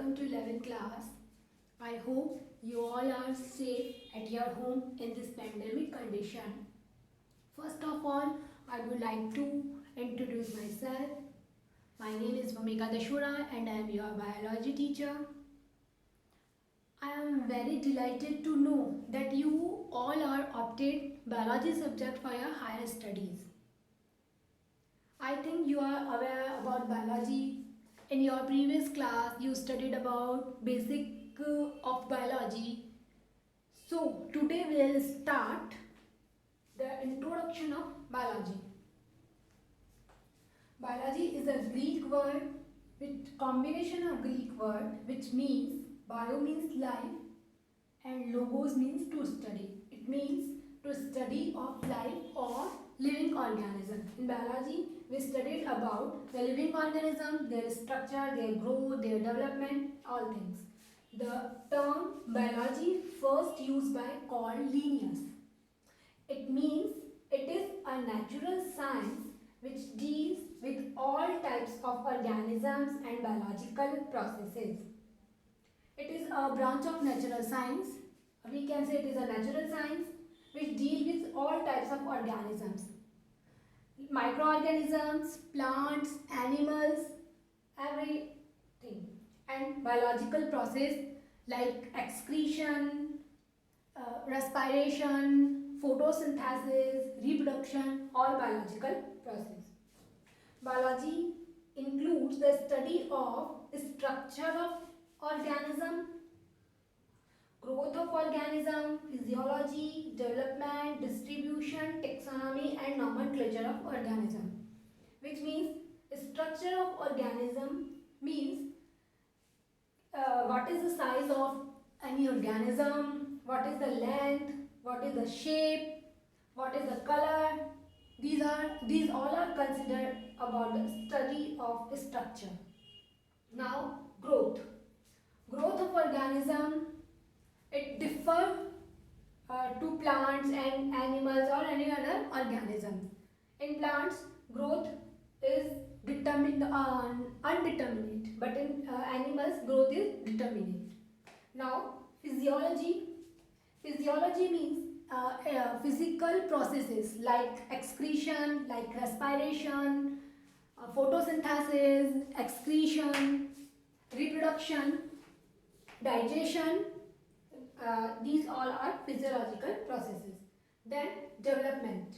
welcome to 11th class. I hope you all are safe at your home in this pandemic condition. First of all, I would like to introduce myself. My name is Bhumika Dashura and I am your biology teacher. I am very delighted to know that you all are opted biology subject for your higher studies. I think you are aware about biology. In your previous class, you studied about basic of biology. So today we will start the introduction of biology. Biology is a Greek word with combination of Greek word which means bio means life and logos means to study. It means to study of life or living organism. In biology, we studied about the living organism, their structure, their growth, their development, all things. The term biology first used by Carl Linnaeus. It means it is a natural science which deals with all types of organisms and biological processes. It is a branch of natural science. We can say it is a natural science which deals with all types of organisms. Microorganisms, plants, animals, everything. And biological process like excretion, respiration, photosynthesis, reproduction, all biological process. Biology includes the study of structure of organism, growth of organism, physiology, development, distribution, taxonomy and nomenclature of organism. Which means structure of organism means what is the size of any organism, what is the length, what is the shape, what is the color. These all are considered about the study of structure. Now growth. Growth of organism, it differs to plants and animals or any other organism. In plants, growth is determined undeterminate, but in animals, growth is determinate. Now, physiology. Physiology means physical processes like excretion, like respiration, photosynthesis, excretion, reproduction, digestion. These all are physiological processes. Then development.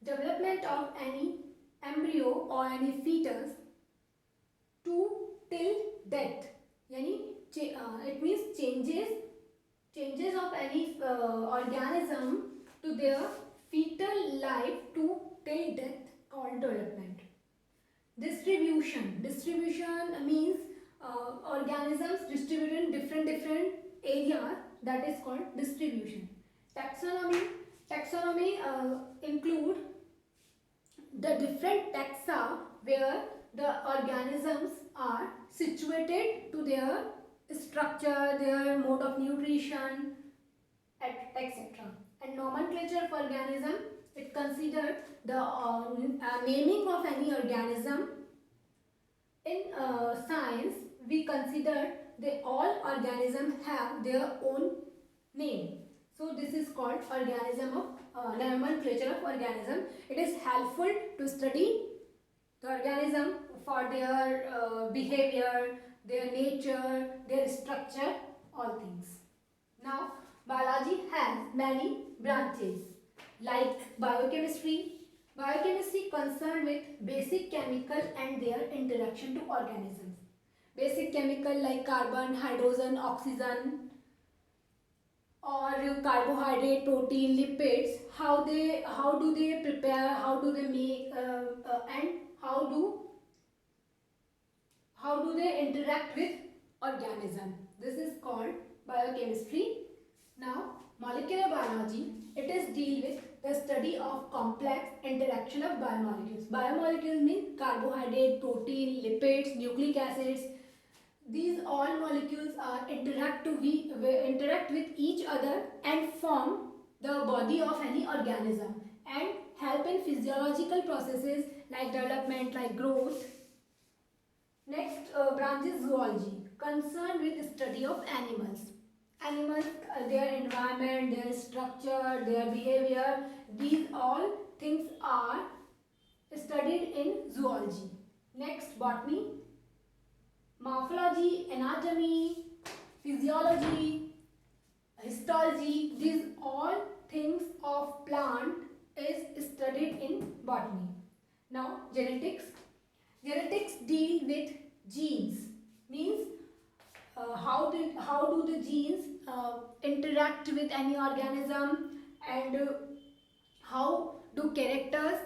Development of any embryo or any fetus to till death. Yani, it means changes of any organism to their fetal life to till death called development. Distribution. Distribution means organisms distributed in different areas, that is called distribution. Taxonomy. Taxonomy include the different taxa where the organisms are situated to their structure, their mode of nutrition, etc. And nomenclature of organism, it considered the naming of any organism. In science, we consider that all organisms have their own name. So this is called organism of nomenclature of organism. It is helpful to study the organism for their behavior, their nature, their structure, all things. Now, biology has many branches like biochemistry. Biochemistry concerned with basic chemical and their interaction to organisms. Basic chemical like carbon, hydrogen, oxygen, or carbohydrate, protein, lipids. How do they prepare? How do they make? And how do they interact with organism? This is called biochemistry. Now, molecular biology, it is deal with the study of complex interaction of biomolecules. Biomolecules mean carbohydrate, protein, lipids, nucleic acids. These all molecules are interact with each other and form the body of any organism and help in physiological processes like development, like growth. Next branch is zoology. concerned with study of animals. Animals, their environment, their structure, their behavior, these all things are studied in zoology. Next, botany, morphology, anatomy, physiology, histology, these all things of plant is studied in botany. Now, genetics. Genetics deal with genes, means how do the genes interact with any organism, and how do characters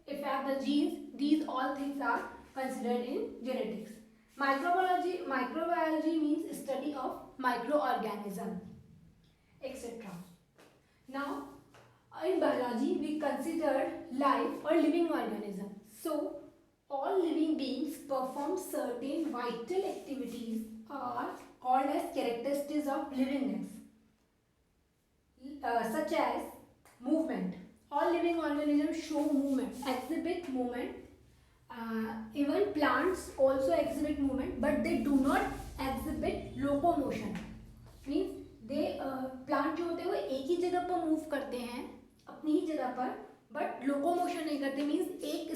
affect the genes. These all things are considered in genetics. Microbiology means study of microorganism, etc. Now, in biology, we consider life or living organism. So, all living beings perform certain vital activities are called as characteristics of livingness, such as movement. All living organisms show movement, exhibit movement. Even plants also exhibit movement, but they do not exhibit locomotion. Means they plant जो होते हैं वो एक ही जगह पर move करते हैं, अपनी ही जगह पर, बट लोकोमोशन नहीं करते. मीन्स एक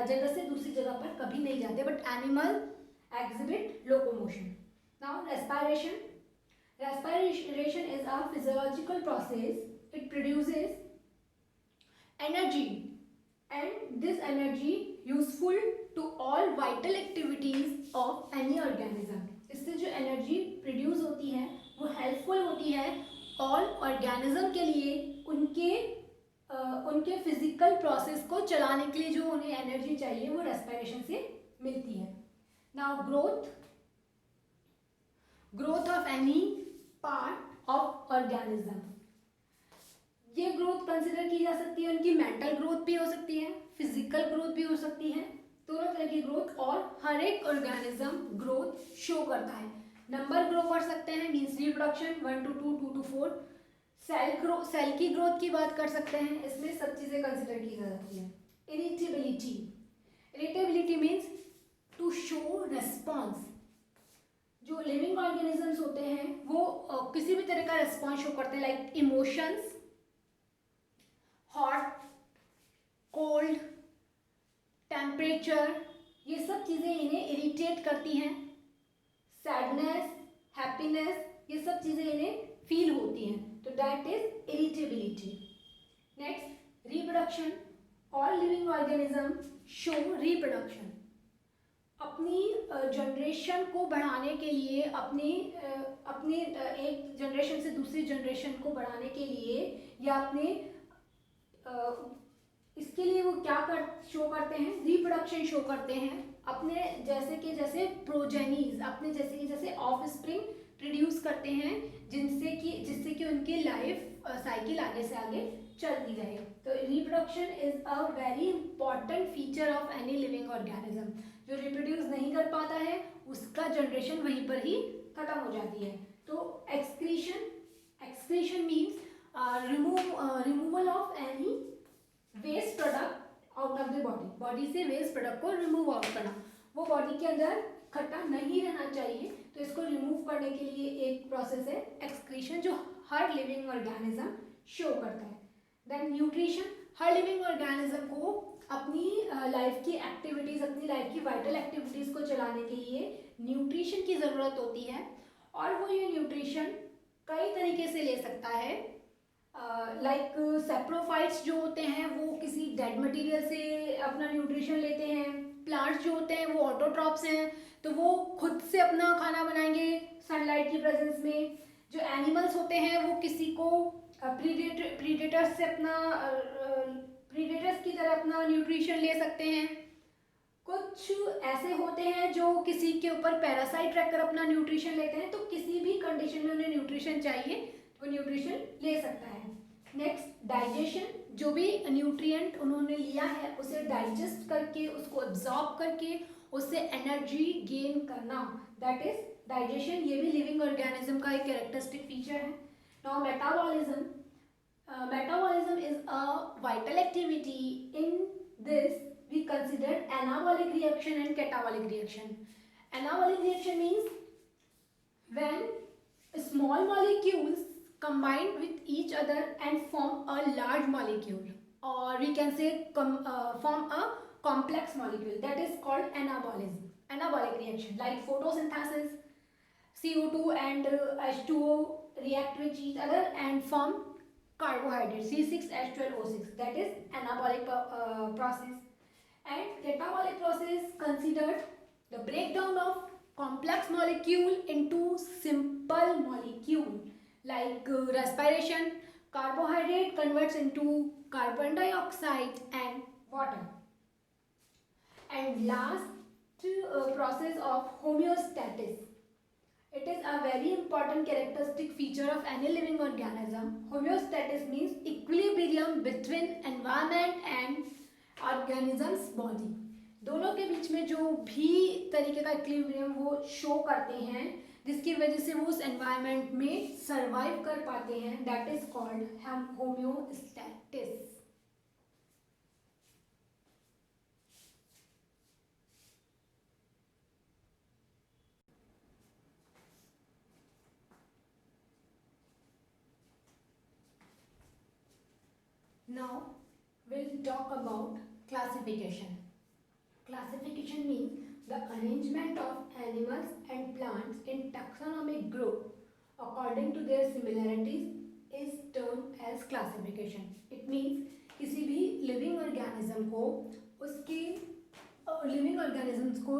जगह से दूसरी जगह पर कभी नहीं जाते, but animal exhibit locomotion. Now, respiration is a physiological process. It produces energy, and this energy useful to all vital activities of any organism. इससे जो एनर्जी प्रोड्यूस होती है वो हेल्पफुल होती है ऑल ऑर्गेनिज्म के लिए, उनके फिजिकल प्रोसेस को चलाने के लिए जो उन्हें एनर्जी चाहिए वो रेस्पिरेशन से मिलती है. Now growth of any part of organism. ये ग्रोथ कंसिडर की जा सकती है, उनकी मेंटल ग्रोथ भी हो सकती है, फिजिकल ग्रोथ भी हो सकती है, दोनों तरह की ग्रोथ. और हर एक ऑर्गेनिज्म ग्रोथ शो करता है. नंबर ग्रो कर सकते हैं, means reproduction 1 to 2, 2 to 4. Cell की ग्रोथ की बात कर सकते हैं, इसमें सब चीज़ें कंसिडर की जा सकती हैं. Irritability means to show response. जो लिविंग ऑर्गेनिजम्स होते हैं वो किसी भी तरह का रेस्पॉन्स शो करते हैं, like emotions, hot, cold, temperature, ये सब चीज़ें इन्हें इरिटेट करती हैं. सैडनेस, हैप्पीनेस, ये सब चीज़ें इन्हें फील होती हैं, तो that is irritability. Next, reproduction. All living organism show reproduction. अपनी जनरेशन को बढ़ाने के लिए, अपनी एक जनरेशन से दूसरी जनरेशन को बढ़ाने के लिए, या अपने इसके लिए वो क्या शो करते हैं, रिप्रोडक्शन शो करते हैं. अपने जैसे प्रोजेनीज, अपने जैसे ऑफ स्प्रिंग प्रोड्यूस करते हैं, जिससे कि उनकी लाइफ साइकिल आगे से आगे चलती रहे. तो reproduction is a very important feature of any living organism. जो रिप्रोड्यूस नहीं कर पाता है उसका जनरेशन वहीं पर ही खत्म हो जाती है. तो excretion means removal of any waste product out of the body. Body से वेस्ट प्रोडक्ट को रिमूव आउट करना, वो बॉडी के अंदर इकट्ठा नहीं रहना चाहिए, तो इसको रिमूव करने के लिए एक प्रोसेस है एक्सक्रीशन, जो हर लिविंग ऑर्गेनिज्म शो करता है. Then nutrition. हर लिविंग ऑर्गेनिज्म को अपनी लाइफ की एक्टिविटीज़, अपनी लाइफ की वाइटल एक्टिविटीज़ को चलाने के लिए न्यूट्रिशन की ज़रूरत होती है, और वो ये न्यूट्रिशन कई तरीके से ले सकता है. लाइक सेप्रोफाइट्स जो होते हैं वो किसी डेड मटेरियल से अपना न्यूट्रिशन लेते हैं. प्लांट्स जो होते हैं वो ऑटोट्रॉप्स हैं, तो वो खुद से अपना खाना बनाएंगे सनलाइट की प्रेजेंस में. जो एनिमल्स होते हैं वो किसी को प्रीडेटर्स की तरह अपना न्यूट्रिशन ले सकते हैं. कुछ ऐसे होते हैं जो किसी के ऊपर पैरासाइट रखकर अपना न्यूट्रिशन लेते हैं, तो किसी भी कंडीशन में उन्हें न्यूट्रिशन चाहिए वो न्यूट्रिशन ले सकता है. Next, digestion. जो भी न्यूट्रिएंट उन्होंने लिया है उसे डाइजेस्ट करके, उसको एब्जॉर्ब करके उससे एनर्जी गेन करना, दैट इज डाइजेशन. ये भी लिविंग ऑर्गेनिज्म का एक कैरेक्टरिस्टिक फीचर है. Now metabolism. Metabolism is a vital activity. In this we consider anabolic reaction and catabolic reaction. Anabolic reaction means when small molecules combine with each other and form a large molecule, or we can say form a complex molecule, that is called anabolism. Anabolic reaction like photosynthesis, CO2 and H2O react with each other and form carbohydrate C6H12O6, that is anabolic process. And catabolic process considered the breakdown of complex molecule into simple molecule like respiration. Carbohydrate converts into carbon dioxide and water. And last process of homeostasis. It is a very important characteristic feature of any living organism. Homeostasis means equilibrium between environment and organism's body. दोनों के बीच में जो भी तरीके का equilibrium वो show करते हैं, जिसकी वजह से वो उस एनवायरनमेंट में सरवाइव कर पाते हैं, that is called homeostasis. Now we'll talk about classification. Classification means the arrangement of animals and plants in taxonomic group according to their similarities is termed as classification. It means किसी भी living organism को उसके living organisms को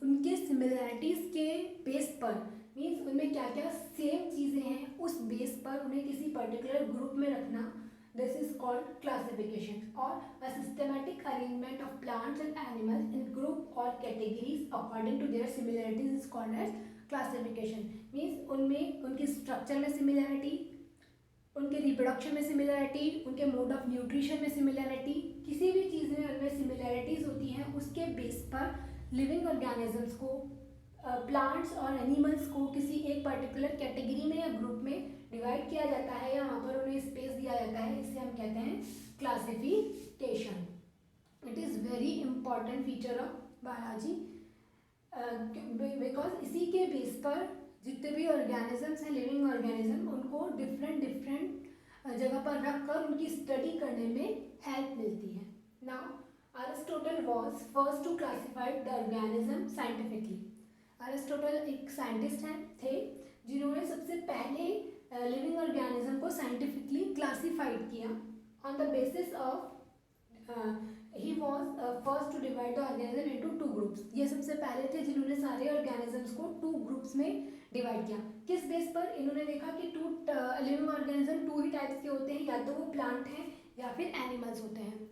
उनके similarities के base पर, means उनमें क्या क्या सेम चीज़ें हैं उस बेस पर उन्हें किसी पर्टिकुलर ग्रुप में रखना, this is called classification. Or a systematic arrangement of plants and animals in group or categories according to their similarities is called as classification. Means उनमें उनकी स्ट्रक्चर में सिमिलैरिटी, उनके रिप्रोडक्शन में सिमिलैरिटी, उनके mode of nutrition में similarity, किसी भी चीज़ में उनमें सिमिलैरिटीज होती हैं, उसके बेस पर लिविंग ऑर्गेनिजम्स को, प्लांट्स और एनिमल्स को किसी एक पर्टिकुलर कैटेगरी में या ग्रुप में डिवाइड किया जाता है या वहाँ पर उन्हें स्पेस दिया जाता है. इसे हम कहते हैं classification. It is very important feature of biology, because इसी के बेस पर जितने भी ऑर्गेनिजम्स हैं, लिविंग ऑर्गेनिज्म, उनको डिफरेंट जगह पर रख कर उनकी स्टडी करने में हेल्प मिलती है. Now Aristotle was first to classified the organism scientifically. Aristotle एक साइंटिस्ट थे जिन्होंने सबसे पहले लिविंग ऑर्गेनिज्म को साइंटिफिकली क्लासिफाइड किया on the basis of he was first to divide the organism into 2 groups. ये सबसे पहले थे जिन्होंने सारे ऑर्गेनिजम्स को 2 ग्रुप्स में डिवाइड किया. किस बेस पर? इन्होंने देखा कि लिविंग ऑर्गेनिज्म 2 ही टाइप्स के होते हैं, या तो वो प्लांट हैं या फिर एनिमल्स होते हैं.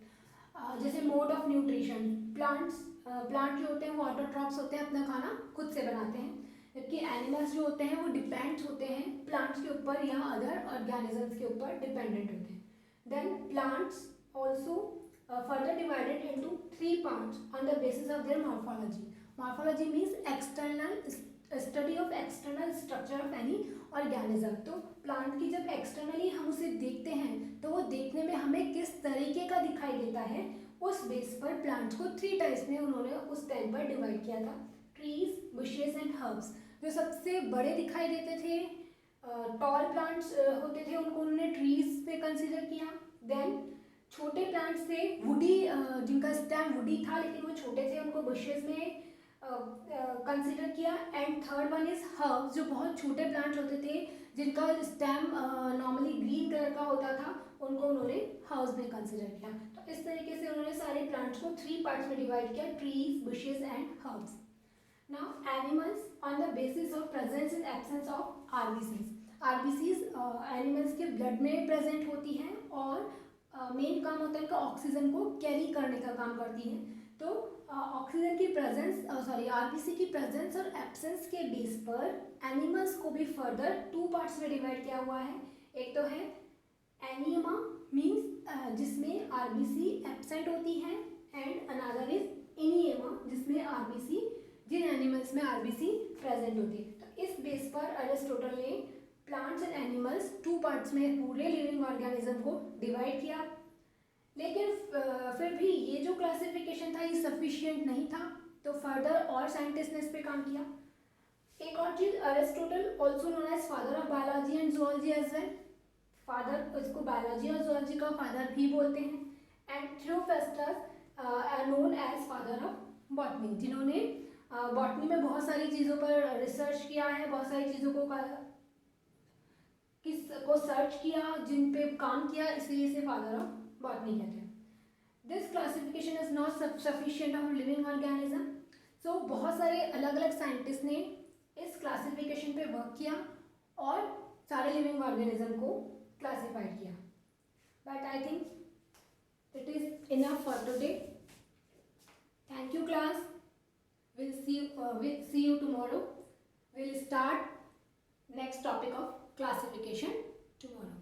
जैसे मोड ऑफ न्यूट्रिशन, प्लांट जो होते हैं वो ऑटोट्रॉप्स होते हैं, अपना खाना खुद से बनाते हैं, जबकि एनिमल्स जो होते हैं वो डिपेंड्स होते हैं प्लांट्स के ऊपर या अदर ऑर्गेनिजम्स के ऊपर डिपेंडेंट होते हैं. Then plants also further divided into 3 parts on the basis of their morphology. Morphology means external study of external structure of any organism. तो प्लांट की जब एक्सटर्नली हम उसे देखते हैं तो वो देखने में हमें किस तरीके का दिखाई देता है, उस बेस पर प्लांट्स को 3 टाइप्स में उन्होंने उस टाइम पर डिवाइड किया था. Trees, bushes and herbs. जो सबसे बड़े दिखाई देते थे, टॉल प्लांट्स होते थे, उनको उन्होंने ट्रीज पे कंसिडर किया. देन छोटे प्लांट्स थे, वुडी, जिनका स्टेम वुडी था लेकिन वो छोटे थे, उनको बुशेस में कंसिडर किया. And third one is herbs, जो बहुत छोटे प्लांट्स होते थे जिनका स्टेम नॉर्मली ग्रीन कलर का होता था, उनको उन्होंने हर्ब्स में कंसिडर किया. तो इस तरीके से उन्होंने सारे प्लांट्स को 3 पार्ट्स में डिवाइड किया, trees, bushes and herbs. Now animals on the basis of presence and absence of RBCs. RBCs animals के ब्लड में प्रेजेंट होती हैं और मेन काम होता है इनका ऑक्सीजन को कैरी करने का काम करती हैं. तो ऑक्सीजन की प्रेजेंस, आरबीसी की प्रेजेंस और एब्सेंस के बेस पर एनिमल्स को भी फर्दर 2 पार्ट्स में डिवाइड किया हुआ है. एक तो है एनीमा, मीन्स जिसमें आरबीसी एब्सेंट होती हैं, एंड अनदर इज इनिएमा, जिसमें आरबीसी, जिन एनिमल्स में आरबीसी प्रेजेंट होती है. तो इस बेस पर अरिस्टोटल ने प्लांट्स एंड एनिमल्स 2 पार्ट्स में पूरे लिविंग ऑर्गेनिज्म को डिवाइड किया. लेकिन फिर भी ये जो क्लासिफिकेशन था ये सफिशिएंट नहीं था, तो फर्दर और साइंटिस्ट ने इस पे काम किया। एक और चीज, Aristotle also known as father of biology and zoology as well, father, इसको बायोलॉजी और जूलॉजी का फादर भी बोलते हैं। And Theophrastus known as father of botany, जिन्होंने बॉटनी में बहुत सारी चीज़ों पर रिसर्च किया है, बहुत सारी चीज़ों को सर्च किया, जिन पे काम किया, इसलिए इसे फादर ऑफ बॉटनी कहते हैं। This classification is not sufficient of living organism. So बहुत सारे अलग अलग साइंटिस्ट ने इस क्लासिफिकेशन पे वर्क किया और सारे लिविंग ऑर्गेनिज्म को क्लासिफाइड किया। But I think it is enough for today. Thank you class. we'll see you tomorrow. We'll start next topic of classification tomorrow.